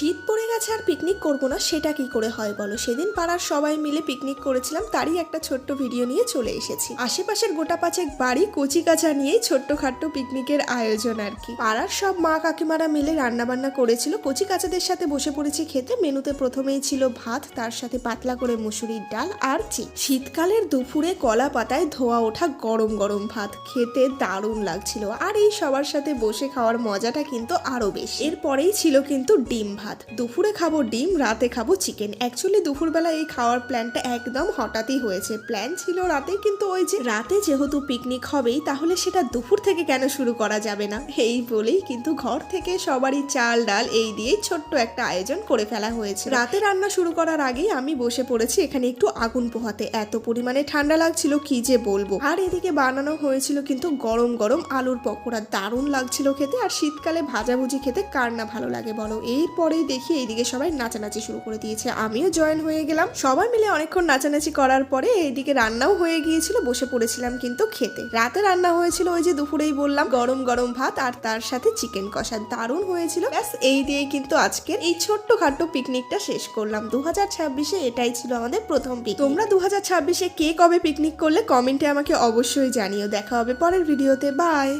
শীত পড়ে গেছে আর পিকনিক করবো না সেটা কি করে হয় বলো। সেদিন পাড়ার সবাই মিলে পিকনিক করেছিলাম, তারই একটা ছোট্ট ভিডিও নিয়ে চলে এসেছি। আশেপাশের গোটা পাঁচেক বাড়ি কচি কাঁচা নিয়েই ছোট্টখাট্ট পিকনিকের আয়োজন আর কি। পাড়ার সব মা কাকিমারা মিলে রান্না বান্না করেছিল, কচি কাচাদের সাথে বসে পড়েছি খেতে। মেনুতে প্রথমেই ছিল ভাত, তার সাথে পাতলা করে মুসুরির ডাল আর শীতকালের দুপুরে কলা পাতায় ধোয়া ওঠা গরম গরম ভাত খেতে দারুণ লাগছিল। আর এই সবার সাথে বসে খাওয়ার মজাটা কিন্তু আরো বেশি। এরপরেই ছিল কিন্তু ডিম ভাত। দুপুরে খাবো ডিম, রাতে খাবো চিকেন। অ্যাকচুয়ালি দুপুরবেলা এই খাওয়ার প্ল্যানটা একদম হঠাৎই হয়েছে। প্ল্যান ছিল রাতে, কিন্তু ওই যে রাতে যেহেতু পিকনিক হবেই, তাহলে সেটা দুপুর থেকে কেন শুরু করা যাবে না, এই বলেই কিন্তু ঘর থেকে সবারই চাল ডাল এই দিয়েই ছোট্ট একটা আয়োজন করে ফেলা হয়েছে। রাতে রান্না শুরু করার আগেই আমি বসে পড়েছি এখানে একটু আগুন পোহাতে। এত পরিমাণে ঠান্ডা লাগছিল কি যে বলবো। আর এদিকে বানানো হয়েছিল কিন্তু গরম গরম আলুর পকোড়া, দারুণ লাগছিল খেতে। আর শীতকালে ভাজাভুজি খেতে কার না ভালো লাগে বলো। এরপরেই দেখি এইদিকে সবাই নাচানাচি শুরু করে দিয়েছে, আমিও জয়েন হয়ে গেলাম। সবাই মিলে অনেকক্ষণ নাচানাচি করার পরে এইদিকে রান্নাও হয়ে গিয়েছিল, বসে পড়েছিলাম কিন্তু খেতে। রাতে রান্না হয়েছিল ওই যে দুপুরেই বললাম, গরম গরম ভাত আর তার সাথে চিকেন কষা, দারুণ হয়েছিল। ব্যাস এই দিয়ে কিন্তু আজকের এই ছোট্টখাট্ট পিকনিকটা শেষ করলাম। 2026-এ এটাই ছিল আমাদের প্রথম পিকনিক। তোমরা 2026-এ কে কবে পিকনিক করলে কমেন্টে আমাকে অবশ্যই জানিও। দেখা হবে পরের ভিডিওতে। বাই।